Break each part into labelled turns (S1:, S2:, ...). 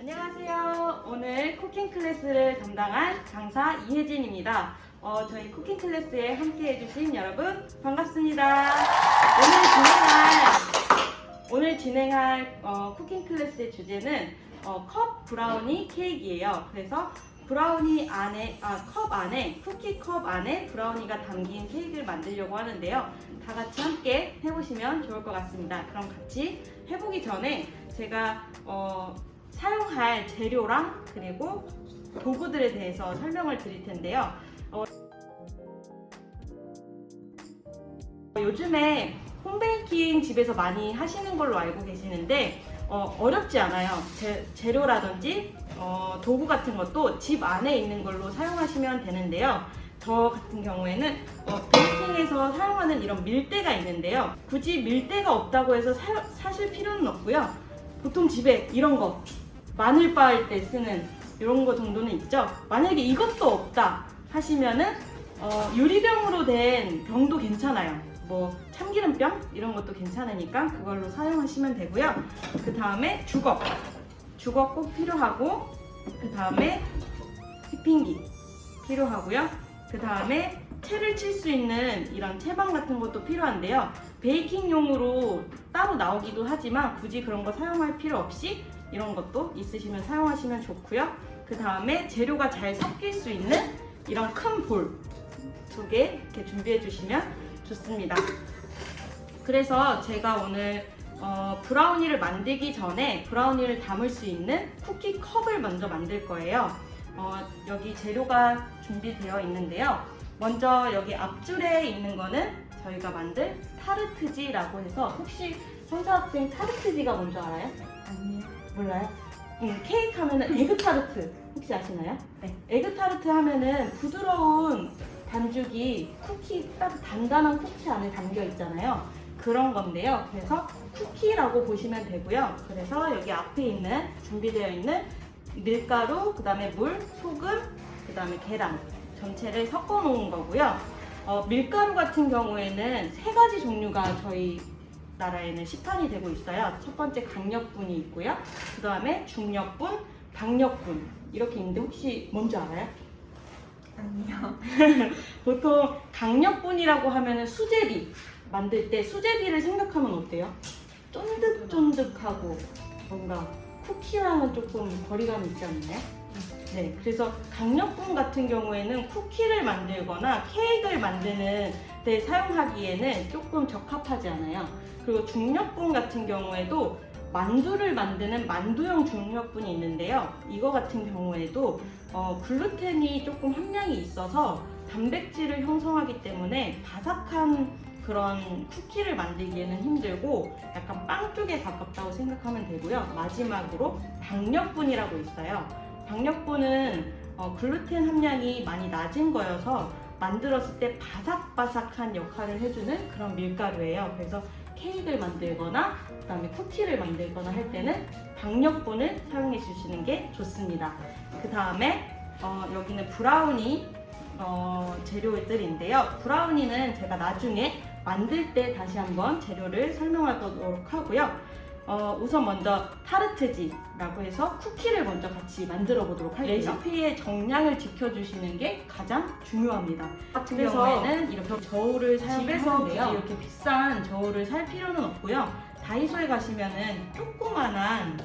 S1: 안녕하세요. 오늘 쿠킹 클래스를 담당한 강사 이혜진입니다. 저희 쿠킹 클래스에 함께 해주신 여러분 반갑습니다. 오늘 진행할 쿠킹 클래스의 주제는 컵 브라우니 케이크예요. 그래서 브라우니 안에, 컵 안에, 쿠키 컵 안에 브라우니가 담긴 케이크를 만들려고 하는데요. 다 같이 함께 해보시면 좋을 것 같습니다. 그럼 같이 해보기 전에 제가 사용할 재료랑 그리고 도구들에 대해서 설명을 드릴 텐데요. 요즘에 홈베이킹 집에서 많이 하시는 걸로 알고 계시는데 어렵지 않아요. 재료라든지 도구 같은 것도 집 안에 있는 걸로 사용하시면 되는데요. 저 같은 경우에는 베이킹에서 사용하는 이런 밀대가 있는데요. 굳이 밀대가 없다고 해서 사실 필요는 없고요. 보통 집에 이런 거 마늘 빻을 때 쓰는 이런 거 정도는 있죠. 만약에 이것도 없다 하시면은 유리병으로 된 병도 괜찮아요. 뭐 참기름병 이런 것도 괜찮으니까 그걸로 사용하시면 되고요. 그 다음에 주걱 꼭 필요하고, 그 다음에 휘핑기 필요하고요. 그 다음에 채를 칠 수 있는 이런 채방 같은 것도 필요한데요. 베이킹용으로 따로 나오기도 하지만 굳이 그런 거 사용할 필요 없이 이런 것도 있으시면 사용하시면 좋고요. 그 다음에 재료가 잘 섞일 수 있는 이런 큰 볼 2개 이렇게 준비해 주시면 좋습니다. 그래서 제가 오늘 브라우니를 만들기 전에 브라우니를 담을 수 있는 쿠키 컵을 먼저 만들 거예요. 여기 재료가 준비되어 있는데요. 먼저 여기 앞줄에 있는 거는 저희가 만들 타르트지라고 해서, 혹시 선사 학생 타르트지가 뭔지 알아요?
S2: 아니요.
S1: 몰라요? 케이크 하면은 에그타르트 혹시 아시나요? 네. 에그타르트 하면은 부드러운 반죽이 쿠키, 딱 단단한 쿠키 안에 담겨 있잖아요. 그런 건데요. 그래서 쿠키라고 보시면 되고요. 그래서 여기 앞에 있는 준비되어 있는 밀가루, 그 다음에 물, 소금, 그 다음에 계란 전체를 섞어 놓은 거고요. 밀가루 같은 경우에는 3가지 종류가 저희 나라에는 시판이 되고 있어요. 첫 번째 강력분이 있고요. 그 다음에 중력분, 박력분 이렇게 있는데 혹시 뭔지 알아요?
S2: 아니요.
S1: 보통 강력분이라고 하면은 수제비 만들 때 수제비를 생각하면 어때요? 쫀득쫀득하고 뭔가 쿠키랑은 조금 거리감이 있지 않나요? 네, 그래서 강력분 같은 경우에는 쿠키를 만들거나 케이크를 만드는 데 사용하기에는 조금 적합하지 않아요. 그리고 중력분 같은 경우에도 만두를 만드는 만두용 중력분이 있는데요. 이거 같은 경우에도 글루텐이 조금 함량이 있어서 단백질을 형성하기 때문에 바삭한 그런 쿠키를 만들기에는 힘들고 약간 빵 쪽에 가깝다고 생각하면 되고요. 마지막으로 박력분이라고 있어요. 박력분은 글루텐 함량이 많이 낮은 거여서 만들었을 때 바삭바삭한 역할을 해주는 그런 밀가루예요. 그래서 케이크를 만들거나 그 다음에 쿠키를 만들거나 할 때는 박력분을 사용해 주시는 게 좋습니다. 그 다음에 여기는 브라우니 재료들인데요. 브라우니는 제가 나중에 만들 때 다시 한번 재료를 설명하도록 하고요. 우선 먼저 타르트지라고 해서 쿠키를 먼저 같이 만들어 보도록 할게요. 레시피의 정량을 지켜주시는 게 가장 중요합니다. 같은 경우에는 이렇게 저울을 사용하는데요. 이렇게 비싼 저울을 살 필요는 없고요. 다이소에 가시면은 조그만한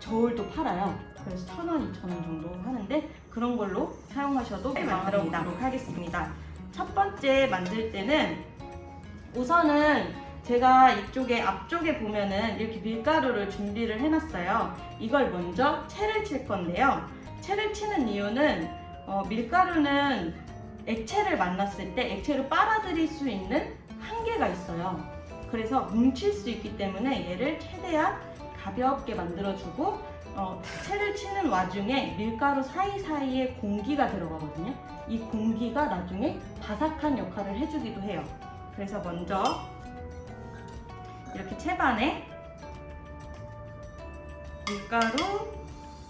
S1: 저울도 팔아요. 그래서 1,000원, 2,000원 정도 하는데 그런 걸로 사용하셔도 만들어 보도록 하겠습니다. 첫 번째 만들 때는 우선은 제가 이쪽에 앞쪽에 보면은 이렇게 밀가루를 준비를 해놨어요. 이걸 먼저 채를 칠 건데요. 채를 치는 이유는 밀가루는 액체를 만났을 때 액체로 빨아들일 수 있는 한계가 있어요. 그래서 뭉칠 수 있기 때문에 얘를 최대한 가볍게 만들어주고 채를 치는 와중에 밀가루 사이사이에 공기가 들어가거든요. 이 공기가 나중에 바삭한 역할을 해주기도 해요. 그래서 먼저 이렇게 채반에 밀가루,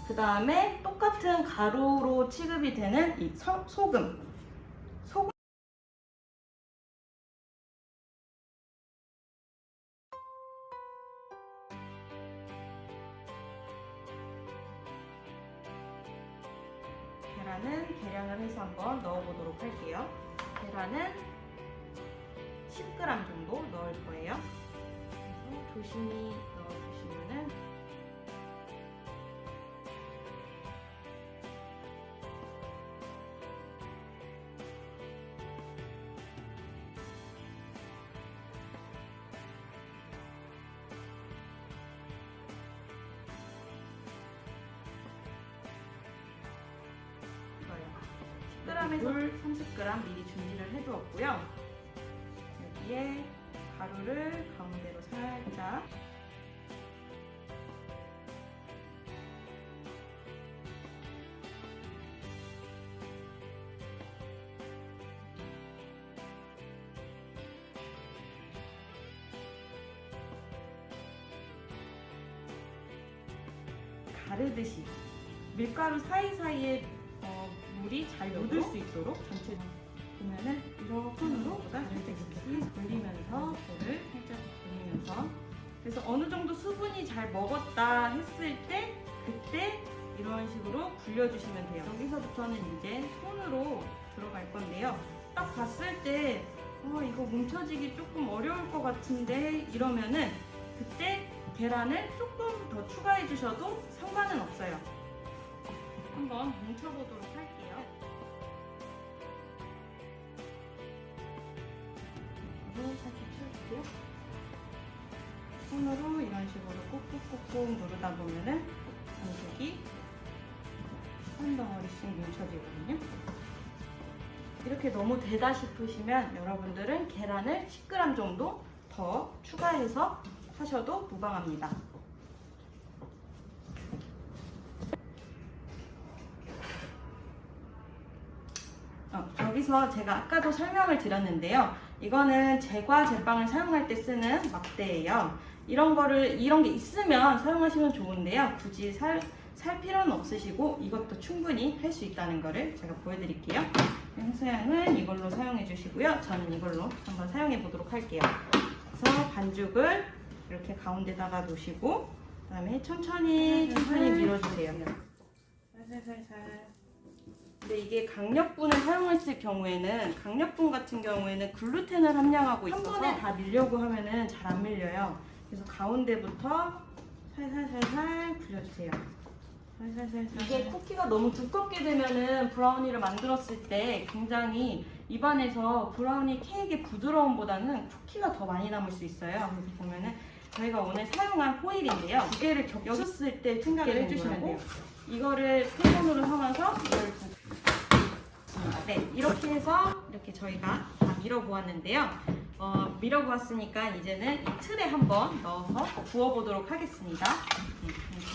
S1: 그 다음에 똑같은 가루로 취급이 되는 이 소금 계란은 계량을 해서 한번 넣어보도록 할게요. 계란은 10g 정도 넣을 거예요. 그래서 조심히 넣어주시면은 물 30g 미리 준비를 해두었고요. 여기에 가루를 가운데로 살짝 가르듯이 밀가루 사이사이에 물이 잘 묻을 수 있도록 전체 보면은 이렇게 손으로 가르듯이 돌리면서 볼을 살짝 돌리면서 그래서 어느 정도 수분이 잘 먹었다 했을 때 그때 이런 식으로 굴려주시면 돼요. 여기서부터는 이제 손으로 들어갈 건데요. 딱 봤을 때 이거 뭉쳐지기 조금 어려울 것 같은데 이러면은 그때 계란을 조금 더 추가해 주셔도 상관은 없어요. 한번 뭉쳐보도록 할게요. 살짝 펴주고요. 손으로 이런 식으로 꾹꾹꾹꾹 누르다 보면은 반죽이 한 덩어리씩 뭉쳐지거든요. 이렇게 너무 되다 싶으시면 여러분들은 계란을 10g 정도 더 추가해서 하셔도 무방합니다. 여기서 제가 아까도 설명을 드렸는데요. 이거는 제과 제빵을 사용할 때 쓰는 막대예요. 이런 게 있으면 사용하시면 좋은데요. 굳이 살 필요는 없으시고 이것도 충분히 할 수 있다는 거를 제가 보여드릴게요. 행사양은 이걸로 사용해 주시고요. 저는 이걸로 한번 사용해 보도록 할게요. 그래서 반죽을 이렇게 가운데다가 놓으시고 그다음에 천천히 밀어주세요. 살살살살. 근데 이게 강력분을 사용했을 경우에는 강력분 같은 경우에는 글루텐을 함량하고 있어서 한 번에 다 밀려고 하면은 잘 안 밀려요. 그래서 가운데부터 살살살살 굴려주세요. 살살살살. 이게 쿠키가 너무 두껍게 되면은 브라우니를 만들었을 때 굉장히 입안에서 브라우니 케이크의 부드러움보다는 쿠키가 더 많이 남을 수 있어요. 그래서 보면은 저희가 오늘 사용한 호일인데요. 두 개를 겹쳤을 때 생각을 해주시면 돼요. 이거를 세 번으로 삼아서 이걸 네, 이렇게 해서 이렇게 저희가 다 밀어보았는데요. 밀어보았으니까 이제는 이 틀에 한번 넣어서 구워보도록 하겠습니다.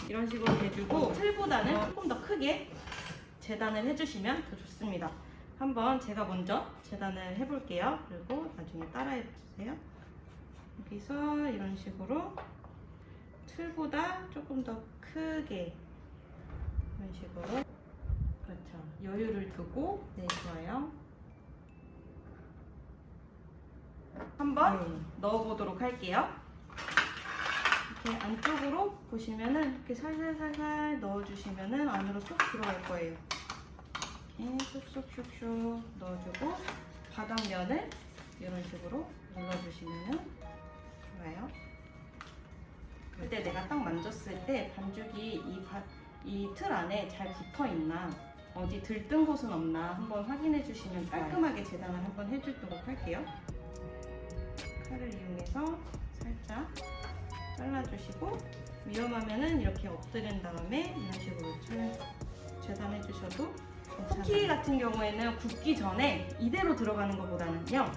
S1: 이런 식으로 해주고 틀보다는 조금 더 크게 재단을 해주시면 더 좋습니다. 한번 제가 먼저 재단을 해볼게요. 그리고 나중에 따라해주세요. 여기서 이런 식으로 틀보다 조금 더 크게 이런 식으로 그렇죠. 여유를 두고 네 좋아요. 한번 넣어보도록 할게요. 이렇게 안쪽으로 보시면은 이렇게 살살살살 넣어주시면은 안으로 쏙 들어갈 거예요. 이렇게 쏙쏙쏙쏙 넣어주고 바닥면을 이런 식으로 눌러주시면은 좋아요. 그때 내가 딱 만졌을 때 반죽이 이 틀 안에 잘 붙어 있나 어디 들뜬 곳은 없나 한번 확인해 주시면 깔끔하게 재단을 한번 해주도록 할게요. 칼을 이용해서 살짝 잘라주시고 위험하면은 이렇게 엎드린 다음에 이런 식으로 재단해 주셔도 괜찮아요. 쿠키 같은 경우에는 굽기 전에 이대로 들어가는 것보다는요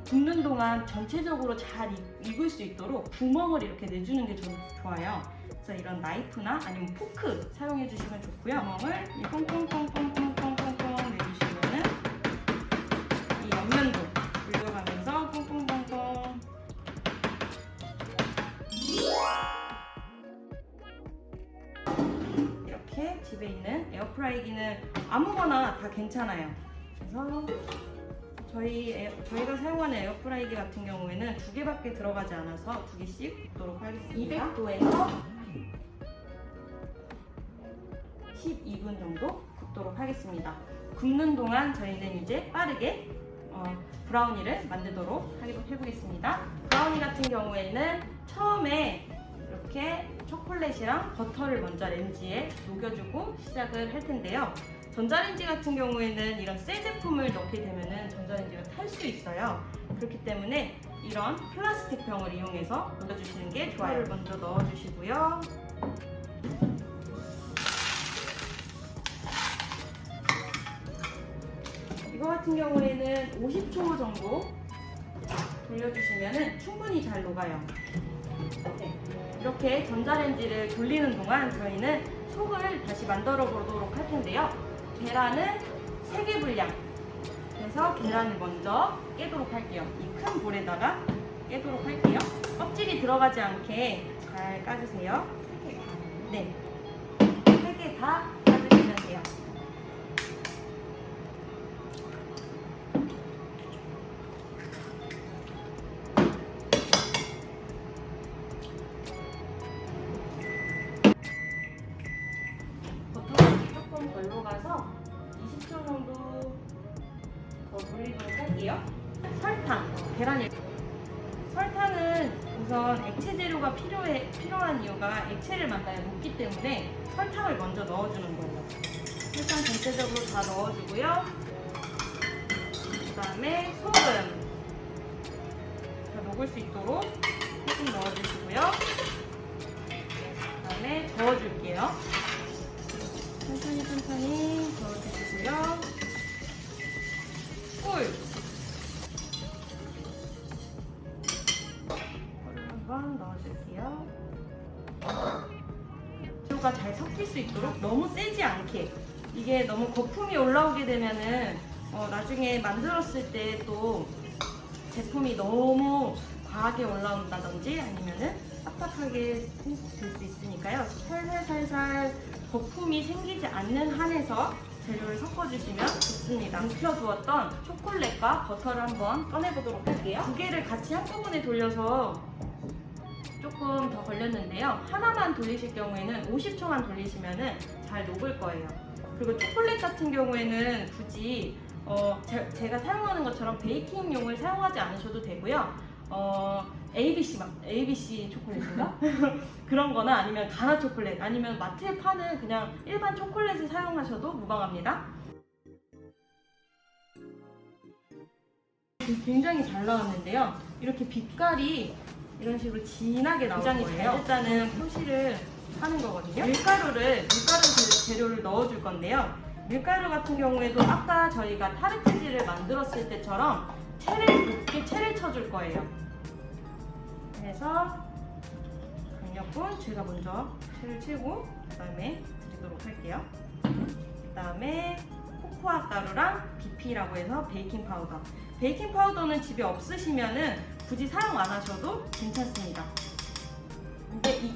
S1: 굽는 동안 전체적으로 잘 익을 수 있도록 구멍을 이렇게 내주는 게 좀 좋아요. 그래서 이런 나이프나 아니면 포크 사용해 주시면 좋고요. 구멍을 뽕뽕뽕뽕뽕뽕뽕 내주시면은 이 옆면도 돌려가면서 뽕뽕뽕뽕 이렇게 집에 있는 에어프라이기는 아무거나 다 괜찮아요. 그래서 저희가 사용하는 에어프라이기 같은 경우에는 2개밖에 들어가지 않아서 2개씩 굽도록 하겠습니다. 200도에서 12분 정도 굽도록 하겠습니다. 굽는 동안 저희는 이제 빠르게 브라우니를 만들도록 해보겠습니다. 브라우니 같은 경우에는 처음에 이렇게 초콜릿이랑 버터를 먼저 렌지에 녹여주고 시작을 할 텐데요. 전자레인지 같은 경우에는 이런 새 제품을 넣게 되면 전자레인지가 탈 수 있어요. 그렇기 때문에 이런 플라스틱 병을 이용해서 녹여주시는 게 좋아요. 버터를 먼저 넣어주시고요. 이거 같은 경우에는 50초 정도 돌려주시면 충분히 잘 녹아요. 네. 이렇게 전자레인지를 돌리는 동안 저희는 속을 다시 만들어 보도록 할 텐데요. 계란은 3개 분량. 그래서 계란을 먼저 깨도록 할게요. 이 큰 볼에다가 깨도록 할게요. 껍질이 들어가지 않게 잘 까주세요. 네. 3개 다 까주시면 돼요. 조금 덜 녹아서 20초 정도 더 돌리도록 할게요. 설탕, 설탕은 우선 액체 재료가 필요한 이유가 액체를 만들어야 녹기 때문에 설탕을 먼저 넣어주는 거예요. 설탕 전체적으로 다 넣어주고요. 그 다음에 소금 다 녹을 수 있도록 조금 넣어주시고요. 그 다음에 저어줄게요. 천천히 저어주시고요. 꿀을 한번 넣어줄게요. 재료가 잘 섞일 수 있도록 너무 세지 않게, 이게 너무 거품이 올라오게 되면은 나중에 만들었을 때 또 제품이 너무 과하게 올라온다든지 아니면은 딱딱하게 될 수 있으니까요. 살살살살 거품이 생기지 않는 한에서 재료를 섞어주시면 좋습니다. 묵혀두었던 초콜릿과 버터를 한번 꺼내보도록 할게요. 두 개를 같이 한꺼번에 돌려서 조금 더 걸렸는데요. 하나만 돌리실 경우에는 50초만 돌리시면 잘 녹을 거예요. 그리고 초콜릿 같은 경우에는 굳이 제가 사용하는 것처럼 베이킹용을 사용하지 않으셔도 되고요. ABC 초콜릿인가? 그런 거나 아니면 가나 초콜릿, 아니면 마트에 파는 그냥 일반 초콜릿을 사용하셔도 무방합니다. 굉장히 잘 나왔는데요. 이렇게 빛깔이 이런 식으로 진하게 나올 거예요. 굉장히 잘 됐다는 표시를 하는 거거든요. 밀가루 재료를 넣어줄 건데요. 밀가루 같은 경우에도 아까 저희가 타르트지를 만들었을 때처럼 높게 체를 쳐줄 거예요. 그래서 강력분 제가 먼저 체를 치고 그 다음에 드리도록 할게요. 그 다음에 코코아 가루랑 BP라고 해서 베이킹 파우더. 베이킹 파우더는 집에 없으시면은 굳이 사용 안 하셔도 괜찮습니다. 근데 이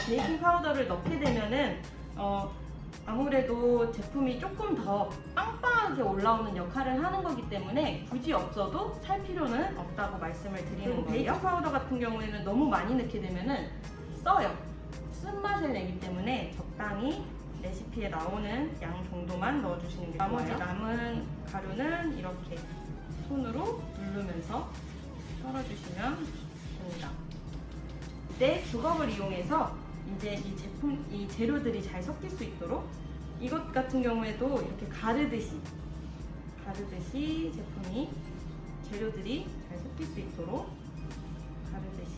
S1: 베이킹 파우더를 넣게 되면은 아무래도 제품이 조금 더 빵빵하게 올라오는 역할을 하는 거기 때문에 굳이 없어도 살 필요는 없다고 말씀을 드리는 거예요. 베이킹 파우더 같은 경우에는 너무 많이 넣게 되면은 써요. 쓴맛을 내기 때문에 적당히 레시피에 나오는 양 정도만 넣어주시는 게 좋아요. 나머지 남은 가루는 이렇게 손으로 누르면서 썰어주시면 됩니다. 네, 주걱을 이용해서 이제 이 재료들이 잘 섞일 수 있도록 이것 같은 경우에도 이렇게 가르듯이 재료들이 잘 섞일 수 있도록 가르듯이.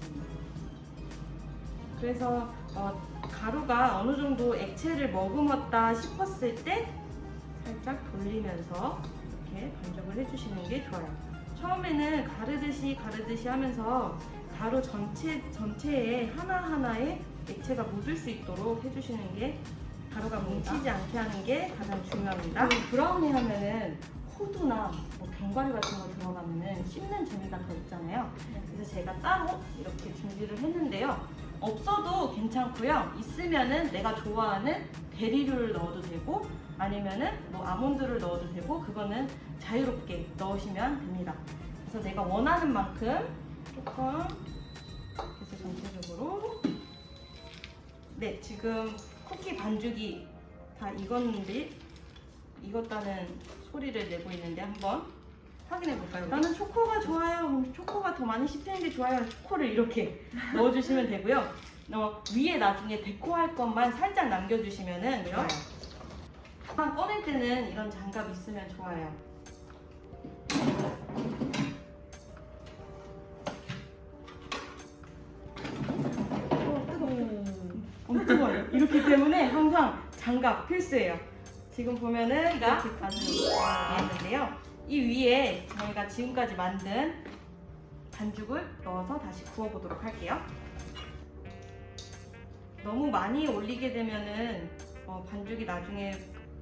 S1: 그래서 가루가 어느 정도 액체를 머금었다 싶었을 때 살짝 돌리면서 이렇게 반죽을 해주시는 게 좋아요. 처음에는 가르듯이 하면서 가루 전체에 하나하나에 액체가 묻을 수 있도록 해주시는 게, 가루가 뭉치지 않게 하는 게 가장 중요합니다. 브라우니 하면은 호두나 견과류 같은 거 들어가면은 씹는 재미가 더 있잖아요. 그래서 제가 따로 이렇게 준비를 했는데요. 없어도 괜찮고요. 있으면은 내가 좋아하는 베리류를 넣어도 되고 아니면은 아몬드를 넣어도 되고, 그거는 자유롭게 넣으시면 됩니다. 그래서 내가 원하는 만큼 조금, 그래서 전체적으로, 네, 지금 쿠키 반죽이 다 익었다는 소리를 내고 있는데 한번 확인해 볼까요? 나는 초코가 좋아요. 초코가 더 많이 씹히는 게 좋아요. 초코를 이렇게 넣어주시면 되고요. 위에 나중에 데코할 것만 살짝 남겨주시면은 좋아요. 꺼낼 때는 이런 장갑 있으면 좋아요. 뜨거워요. 이렇기 때문에 항상 장갑 필수예요. 지금 보면은 이렇게 가지고 이 위에 저희가 지금까지 만든 반죽을 넣어서 다시 구워보도록 할게요. 너무 많이 올리게 되면은 반죽이 나중에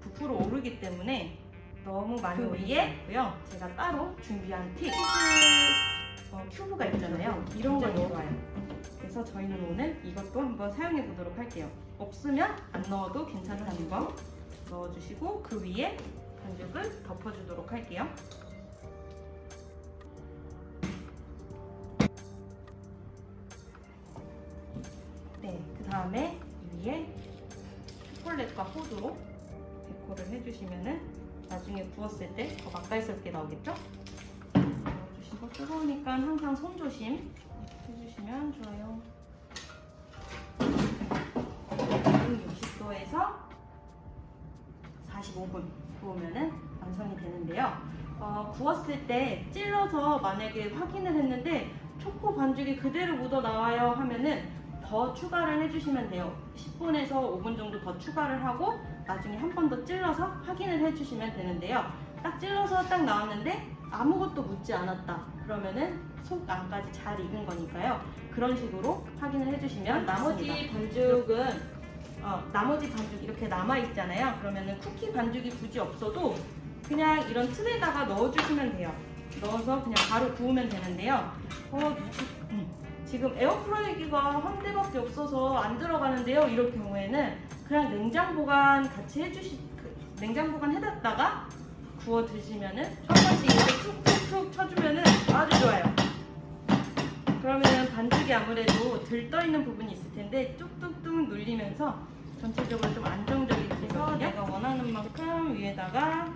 S1: 부풀어 오르기 때문에 너무 많이 올리지 않고요. 제가 따로 준비한 팁 큐브가 있잖아요. 이런 걸 넣어봐요. 그래서 저희는 오늘 이것도 한번 사용해 보도록 할게요. 없으면 안 넣어도 괜찮다는 거 넣어주시고 그 위에 반죽을 덮어주도록 할게요. 네, 그 다음에 위에 초콜릿과 호두로 데코를 해주시면은 나중에 구웠을 때 더 맛깔스럽게 나오겠죠? 넣어주시고 뜨거우니까 항상 손 조심 해주시면 좋아요. 160도에서 45분 구우면은 완성이 되는데요. 구웠을 때 찔러서 만약에 확인을 했는데 초코 반죽이 그대로 묻어 나와요 하면은 더 추가를 해주시면 돼요. 10분에서 5분 정도 더 추가를 하고 나중에 한 번 더 찔러서 확인을 해주시면 되는데요. 딱 찔러서 딱 나왔는데 아무것도 묻지 않았다 그러면은 속 안까지 잘 익은 거니까요. 그런 식으로 확인을 해주시면 나머지 반죽 이렇게 남아 있잖아요. 그러면은 쿠키 반죽이 굳이 없어도 그냥 이런 틀에다가 넣어주시면 돼요. 넣어서 그냥 바로 구우면 되는데요. 지금 에어프라이기가 한 대밖에 없어서 안 들어가는데요. 이럴 경우에는 그냥 냉장 보관 같이 냉장 보관 해놨다가 구워 드시면은 한 번씩 이렇게 툭툭툭 쳐주면은 아주 좋아요. 그러면은 반죽이 아무래도 들떠 있는 부분이 있을 텐데 뚝뚝뚝 눌리면서 전체적으로 좀 안정적이게 돼서 내가 원하는 만큼 위에다가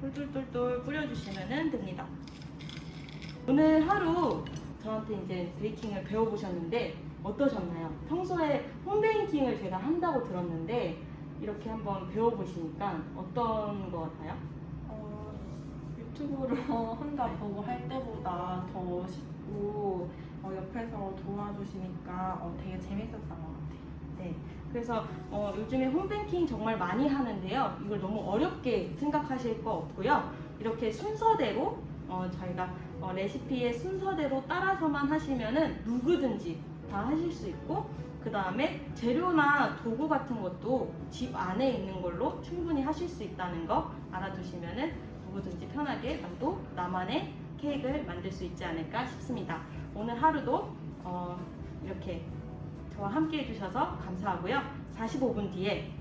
S1: 똘똘똘똘 뿌려주시면 됩니다. 오늘 하루 저한테 이제 베이킹을 배워보셨는데 어떠셨나요? 평소에 홈베이킹을 제가 한다고 들었는데 이렇게 한번 배워보시니까 어떤 것 같아요?
S2: 유튜브로 혼자 보고 할 때보다 더 쉽고 옆에서 도와주시니까 되게 재밌었던 것 같아요.
S1: 네. 그래서 요즘에 홈베이킹 정말 많이 하는데요. 이걸 너무 어렵게 생각하실 거 없고요. 이렇게 순서대로 저희가 레시피의 순서대로 따라서만 하시면은 누구든지 다 하실 수 있고 그 다음에 재료나 도구 같은 것도 집 안에 있는 걸로 충분히 하실 수 있다는 거 알아두시면은 누구든지 편하게 나만의 케이크를 만들 수 있지 않을까 싶습니다. 오늘 하루도 이렇게 저와 함께 해주셔서 감사하고요. 45분 뒤에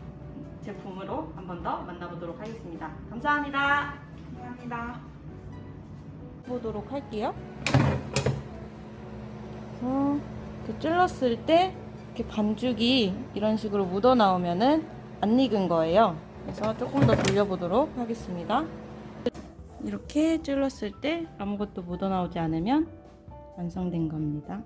S1: 제품으로 한 번 더 만나보도록 하겠습니다. 감사합니다.
S2: 감사합니다.
S1: 보도록 할게요. 이렇게 찔렀을 때 이렇게 반죽이 이런 식으로 묻어 나오면은 안 익은 거예요. 그래서 조금 더 돌려보도록 하겠습니다. 이렇게 찔렀을 때 아무것도 묻어 나오지 않으면 완성된 겁니다.